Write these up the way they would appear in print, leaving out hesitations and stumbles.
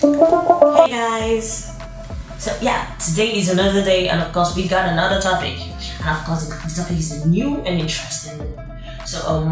Hey guys! So yeah, today is another day, and of course we got another topic, and of course this topic is new and interesting. So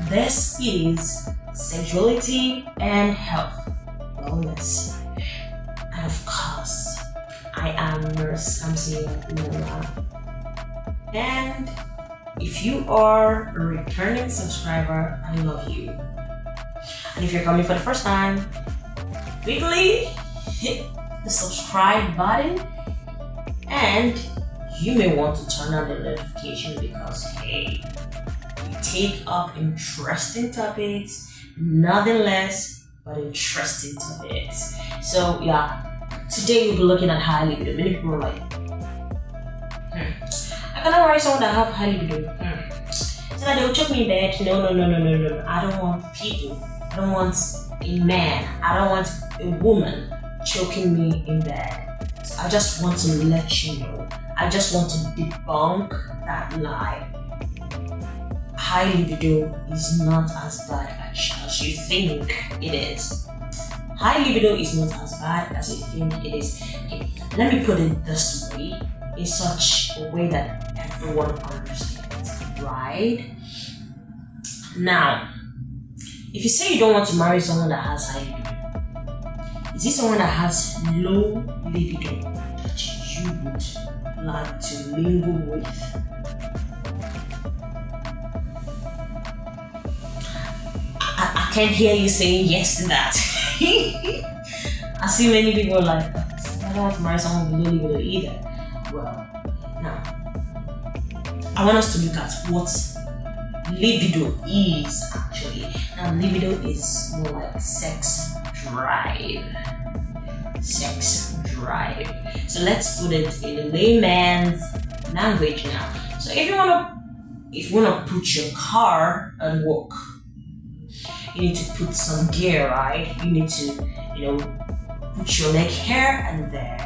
this is sexuality and health, wellness, and of course I am Nurse Kamsia Nora. And if you are a returning subscriber, I love you. And if you're coming for the first time, quickly hit the subscribe button, and you may want to turn on the notification because hey, we take up interesting topics, nothing less but interesting topics. So yeah, today we'll be looking at high libido. Many people are like, I cannot marry someone that have high libido. So that they'll choke me in bed. No. I don't want people. I don't want a man. I don't want a woman choking me in bed. So I just want to let you know. I just want to debunk that lie. High libido is not as bad as you think it is. High libido is not as bad as you think it is. Okay, let me put it this way, in such a way that everyone understands, right? Now, if you say you don't want to marry someone that has high libido, is this someone that has low libido that you would like to mingle with? I can't hear you saying yes to that. I see many people like, I don't want to marry someone with low libido either. Well, now, I want us to look at what libido is actually. Now, libido is more like sex drive. Sex drive. So let's put it in a layman's language now. So if you wanna put your car at work, you need to put some gear, right? You need to, put your leg here and there.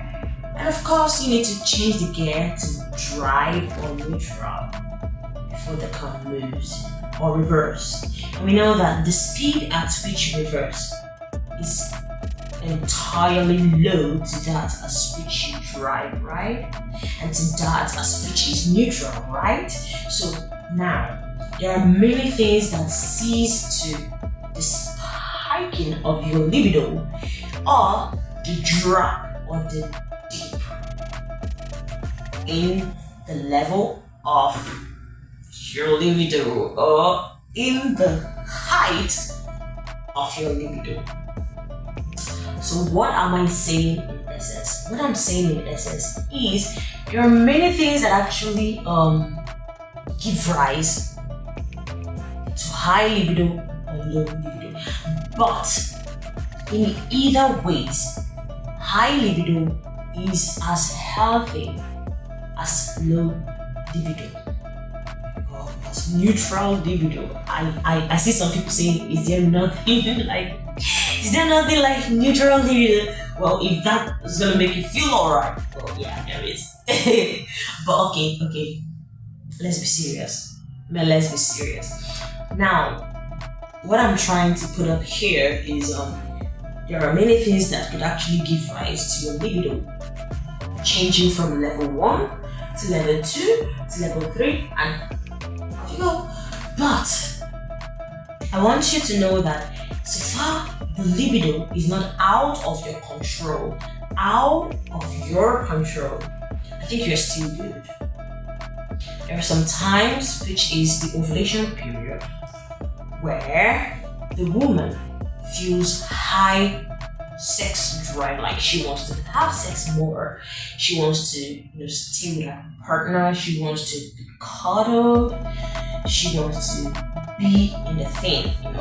And of course, you need to change the gear to drive or neutral before the car moves, or reverse. And we know that the speed at which you reverse is entirely low to that at which you drive, right? And to that at which is neutral, right? So now, there are many things that cease to the spiking of your libido, or the drop, or the dip in the level of your libido, or in the height of your libido. So what am I saying in essence? What I'm saying in essence is there are many things that actually give rise to high libido or low libido. But in either ways, high libido is as healthy as low libido, or as neutral libido. I see some people saying, is there nothing like neutral libido? Well, if that is gonna make you feel alright, well, yeah, there is. But okay, let's be serious. Now, what I'm trying to put up here is there are many things that could actually give rise to your libido, changing from level 1 to level 2 to level 3, and off you go. But I want you to know that so far the libido is not out of your control, I think you're still good. There are some times, which is the ovulation period, where the woman feels high sex drive, like she wants to have sex more, she wants to stay with her partner, she wants to be cuddled, she wants to be in the thing, you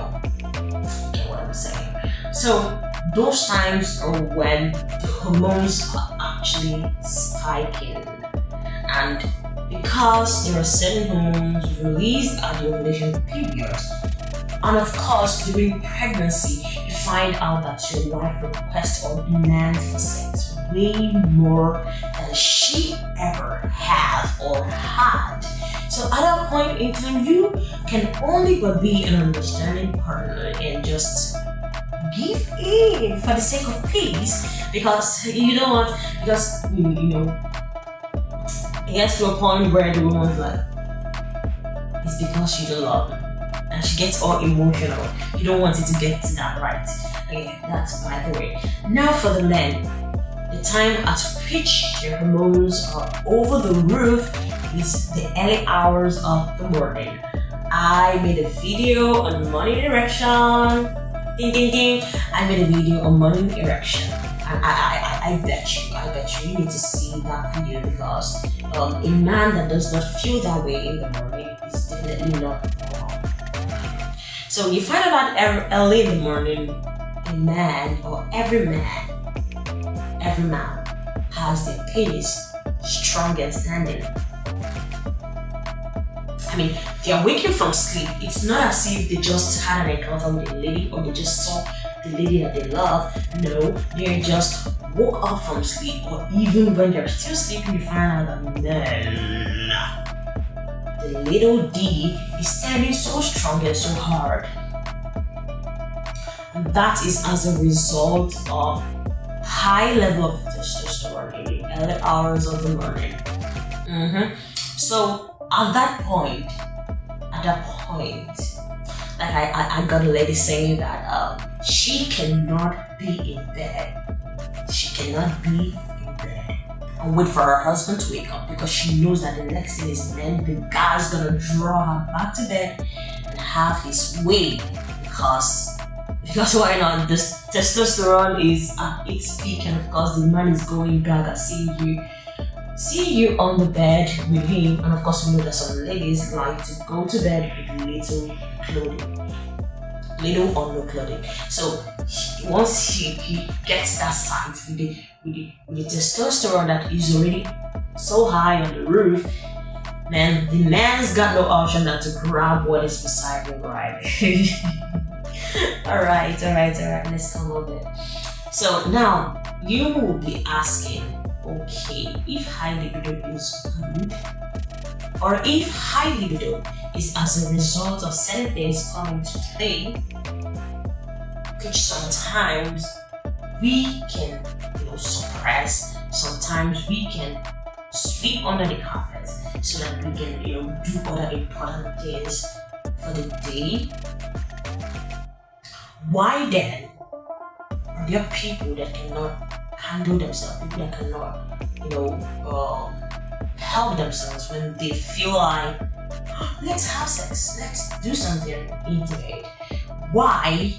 get what I'm saying. So those times are when the hormones are actually spiking, and because there are certain hormones released at the ovulation period, and of course during pregnancy, you find out that your wife requests or demands for sex way more than she ever have or had. So at that point in time, you can only but be an understanding partner and just give in for the sake of peace, because you know what? Because you know, it gets to a point where the woman's like, it's because you don't love him, and she gets all emotional. You don't want it to get to that, right? Okay, that's by the way. Now for the men, the time at which their hormones are over the roof is the early hours of the morning. I made a video on morning erection. Ding ding ding. I made a video on morning erection, and I bet you need to see that video, because a man that does not feel that way in the morning is definitely not wrong. So you find out that early in the morning, a man, or every man has their penis strong and standing. I mean, they are waking from sleep. It's not as if they just had an encounter with a lady, or they just saw the lady that they love. No, they just woke up from sleep, or even when they're still sleeping, you find out that the little D is standing so strong and so hard. And that is as a result of high level of testosterone in the early hours of the morning. So at that point, like I got a lady saying that she cannot be in bed. She cannot be in bed and wait for her husband to wake up, because she knows that the next thing is then the guy's gonna draw her back to bed and have his way, because why not? This testosterone is at its peak, and of course the man is going gaga seeing you on the bed with him. And of course we know that some ladies like to go to bed with little or no clothing. So once he gets that sight with the testosterone that is already so high on the roof, man, the man's got no option than to grab what is beside him, right? Alright, let's come over it. So now you will be asking, okay, if high libido is good, or if high libido is as a result of certain things coming to play, which sometimes we can suppress, sometimes we can sweep under the carpet so that we can do other important things for the day. Why then are there people that cannot handle themselves, people that cannot help themselves when they feel like, let's have sex, let's do something intimate? Why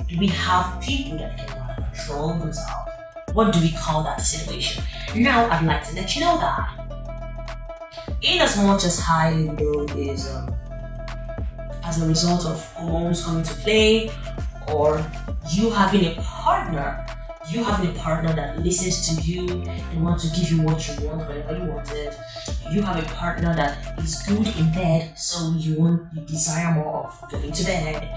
do we have people that cannot control themselves? What do we call that situation? Now I'd like to let you know that in as much as high libido is as a result of hormones coming to play, or you having a partner that listens to you and wants to give you what you want whenever you want it. You have a partner that is good in bed, so you desire more of going to bed.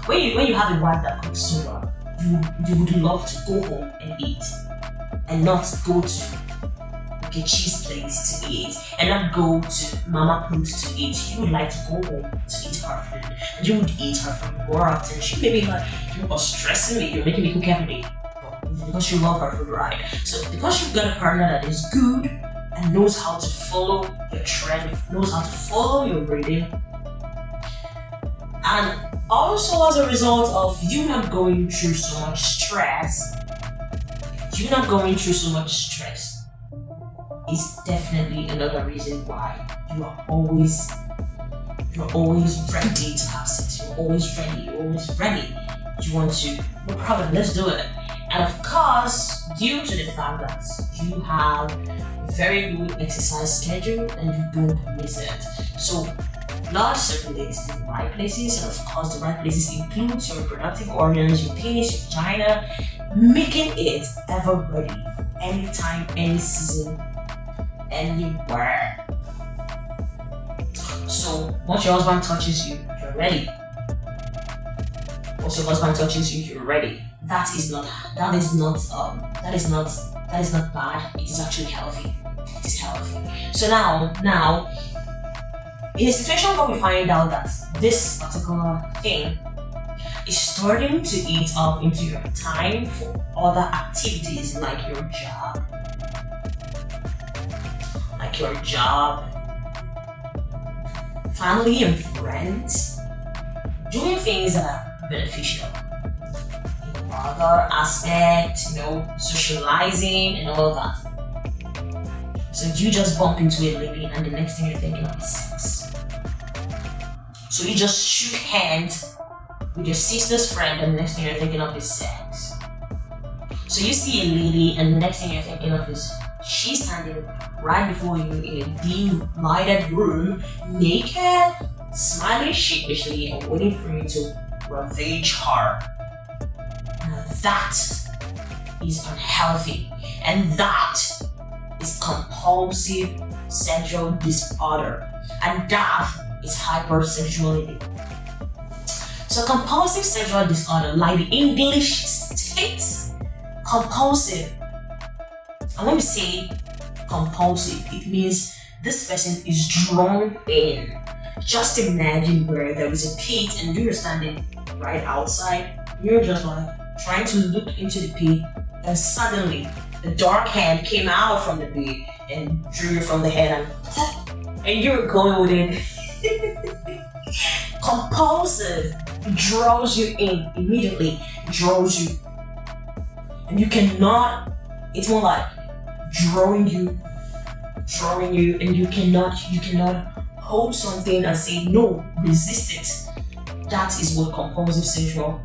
When you have a wife that cooks so well, you would love to go home and eat, and not go to a cheese place to eat, and not go to Mama Put's to eat. You would like to go home to eat her food, and you would eat her food more often. She may be like, you are stressing me, you're making me cook every day. But because you love her food, right? So because you've got a partner that is good and knows how to follow your trend, knows how to follow your rhythm, and also as a result of you not going through so much stress, is definitely another reason why you are always ready to have sex. You're always ready. You want to, no problem, let's do it. And of course, due to the fact that you have a very good exercise schedule and you don't miss it, so blood circulates to the right places, and of course the right places includes your reproductive organs, your penis, your vagina, making it ever ready for any time, any season, anywhere. So once your husband touches you, you're ready. Once your husband touches you, you're ready. That is not bad. It is actually healthy. It is healthy. So now in a situation where we find out that this particular thing is starting to eat up into your time for other activities like your job, family and friends, doing things that are beneficial. Other aspect, socializing and all that. So you just bump into a lady and the next thing you're thinking of is sex. So you just shook hands with your sister's friend and the next thing you're thinking of is sex. So you see a lady and the next thing you're thinking of is she's standing right before you in a dim lighted room, naked, smiling sheepishly and waiting for you to ravage her. Now that is unhealthy, and that is compulsive sexual disorder, and that is hypersexuality. So compulsive sexual disorder, like the English states, compulsive. And when we say compulsive, it means this person is drawn in. Just imagine where there is a pit and you're standing right outside. You're just like trying to look into the pit, and suddenly the dark hand came out from the pit and drew you from the head, and you're going with it. Compulsive draws you in immediately, draws you, and you cannot. It's more like drawing you, and you cannot hold something and say no, resist it. That is what compulsive sexual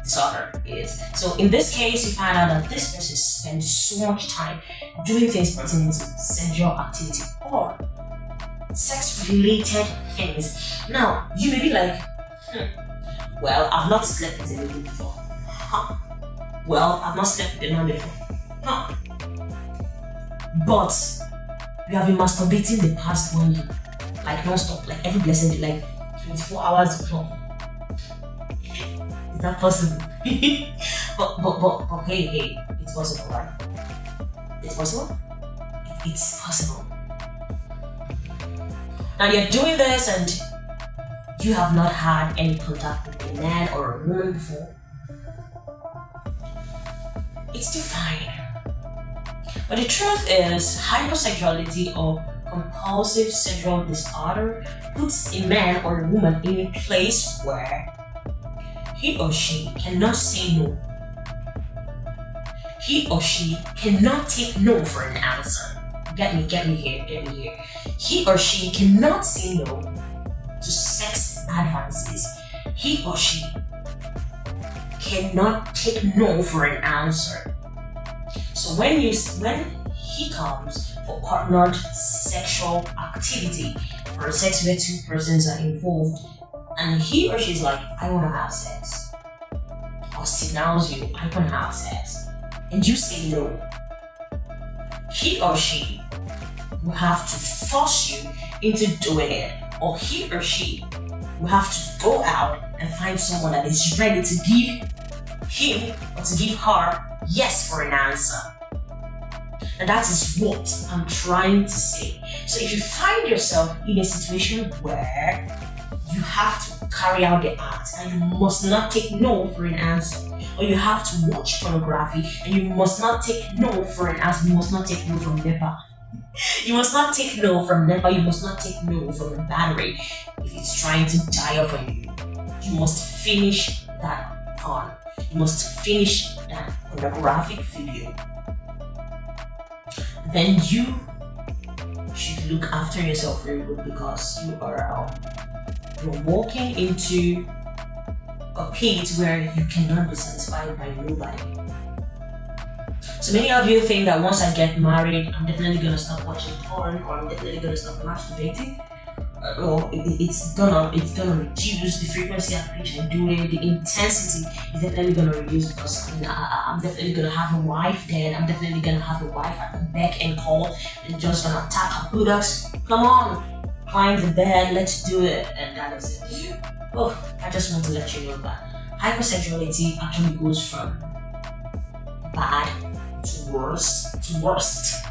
disorder is. So in this case, you find out that this person spends so much time doing things pertaining to sexual activity or sex-related things. Now, you may be like, well, I've not slept with a lady before. Well, I've not slept with a man before. But you have been masturbating the past 1 year, like non-stop, like every blessed day, like 24 hours before. Is that possible? but hey, it's possible, right? It's possible? It's possible. Now you're doing this and you have not had any contact with a man or a woman before. It's still fine. But the truth is, hypersexuality or compulsive sexual disorder puts a man or a woman in a place where he or she cannot say no. He or she cannot take no for an answer. Get me here. He or she cannot say no to sex advances. He or she cannot take no for an answer. So when he comes for partnered sexual activity, for sex where two persons are involved, and he or she's like, I want to have sex, or signals you, I want to have sex, and you say no, he or she will have to force you into doing it, or he or she will have to go out and find someone that is ready to give him or to give her yes for an answer. And that is what I'm trying to say. So if you find yourself in a situation where you have to carry out the act and you must not take no for an answer, or you have to watch pornography and you must not take no for an answer, you must not take no from NEPA. You must not take no from NEPA, you must not take no from a battery. If it's trying to die off on you, you must finish that porn. You must finish that pornographic video. Then you should look after yourself very good, because you are you're walking into a pit where you cannot be satisfied by nobody. So many of you think that once I get married, I'm definitely gonna stop watching porn, or I'm definitely gonna stop masturbating. Or it's gonna reduce the frequency at which I do it. The intensity is definitely gonna reduce, because I'm definitely gonna have a wife then. I'm definitely gonna have a wife at the beck and call, and just gonna tap her buttocks. Come on, climb the bed, let's do it, and that is it. Oh, I just want to let you know that hypersexuality actually goes from bad to worst.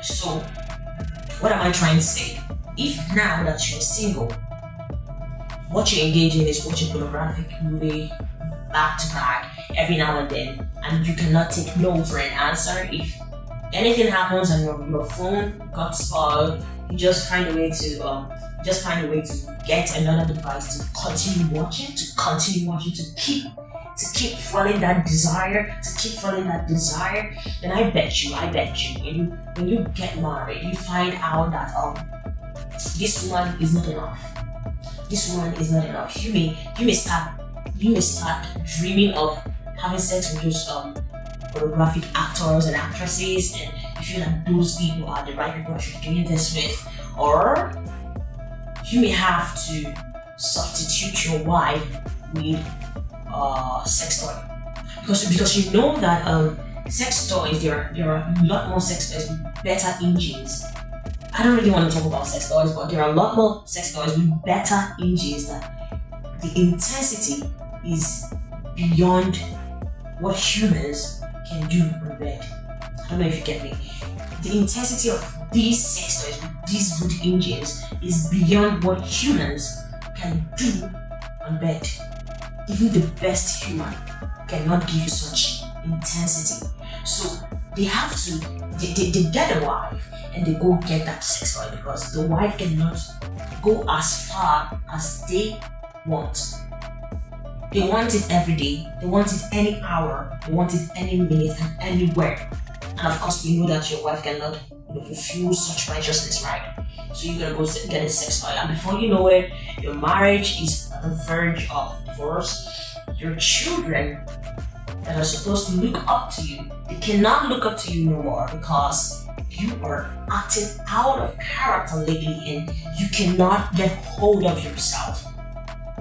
So, what am I trying to say? If now that you're single, what you engage in is watching pornographic movie, back to back every now and then, and you cannot take no for an answer. If anything happens and your phone got spoiled, you just find a way to get another device to continue watching, to keep following that desire, then I bet you, when you get married, you find out that this woman is not enough. You may start dreaming of having sex with those pornographic actors and actresses, and you feel that those people are the right people I should be doing this with. Or you may have to substitute your wife with sex toy, because you know that sex toys, there are a lot more sex toys with better engines. I don't really want to talk about sex toys, but there are a lot more sex toys with better engines that the intensity is beyond what humans can do on bed. I don't know if you get me. The intensity of these sex toys with these good engines is beyond what humans can do on bed. Even the best human cannot give you such intensity. So they have to, they get a wife and they go get that sex toy, because the wife cannot go as far as they want. They want it every day, they want it any hour, they want it any minute and anywhere. And of course, we know that your wife cannot fulfill such righteousness, right? So you're gonna go get a sex toy, and before you know it, your marriage is at the verge of divorce. Your children that are supposed to look up to you, they cannot look up to you no more, because you are acting out of character lately and you cannot get hold of yourself.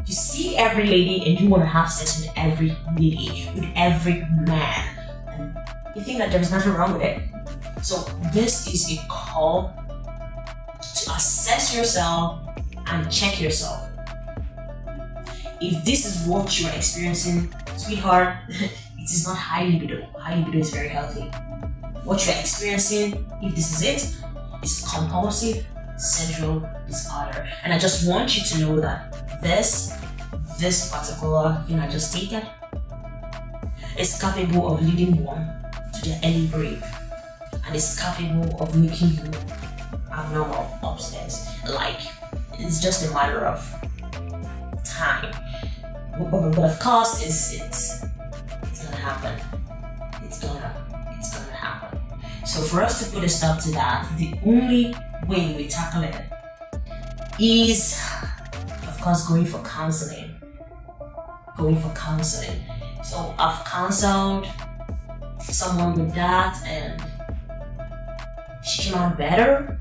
You see every lady and you want to have sex with every lady, with every man, and you think that there's nothing wrong with it. So this is a call to assess yourself and check yourself. If this is what you are experiencing, sweetheart, it is not high libido. High libido is very healthy. What you are experiencing, if this is it, is compulsive sexual disorder. And I just want you to know that this particular thing I just stated is capable of leading one to their early grave, and is capable of making you abnormal upstairs. Like, it's just a matter of time. But of course, it's gonna happen. It's gonna happen. So for us to put a stop to that, the only way we tackle it is, of course, going for counseling. So I've counseled someone with that, and she came out better.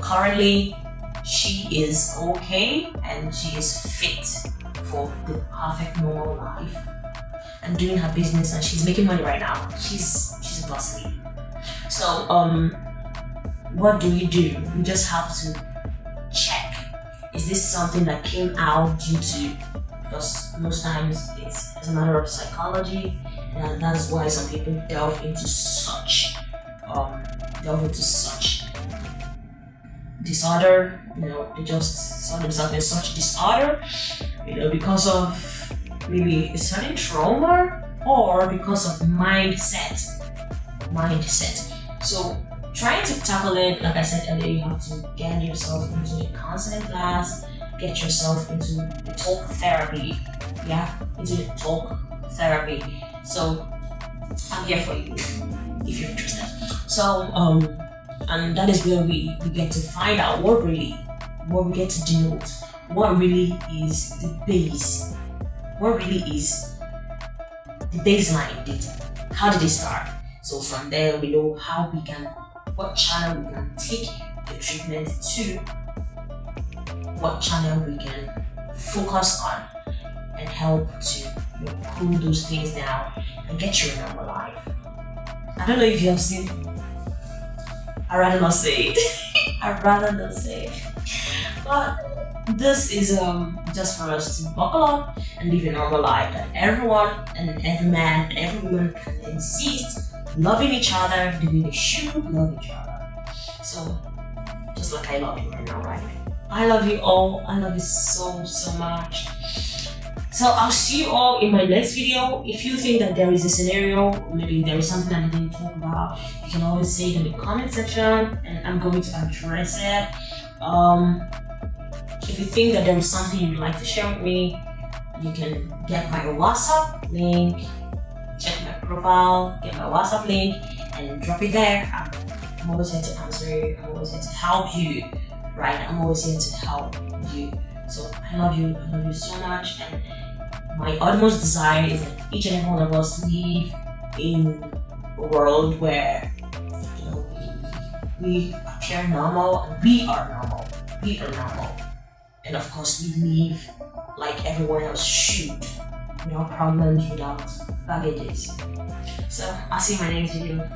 Currently, she is okay and she is fit for the perfect normal life and doing her business, and she's making money right now. She's a boss lady. So what do? We just have to check, is this something that came out due to, because most times it's a matter of psychology, and that's why some people delve into such disorder. They just saw themselves in such disorder, because of maybe a certain trauma or because of mindset. So trying to tackle it, like I said earlier, you have to get yourself into a counseling class, get yourself into the talk therapy. So I'm here for you if you're interested. So and that is where we get to find out what we get to denote, what really is the base, what really is the baseline data. How did it start? So from there we know what channel we can take the treatment to, what channel we can focus on and help to cool those things down and get you a normal life. I don't know if you have seen, I'd rather not say it. But this is just for us to buckle up and live a normal life that everyone and every man and every woman can exist, loving each other the way they should love each other. So just like I love you right now, right? I love you all. I love you so much. So I'll see you all in my next video. If you think that there is a scenario, maybe there is something that I didn't talk about, you can always say it in the comment section and I'm going to address it. If you think that there is something you would like to share with me, you can get my WhatsApp link, check my profile, get my WhatsApp link and drop it there. I'm always here to answer you, I'm always here to help you, right? I'm always here to help you. So I love you so much, and my utmost desire is that each and every one of us live in a world where, you know, we appear normal and we are normal. We are normal. And of course we live like everyone else should, without problems, without baggages. So I'll see you in my next video.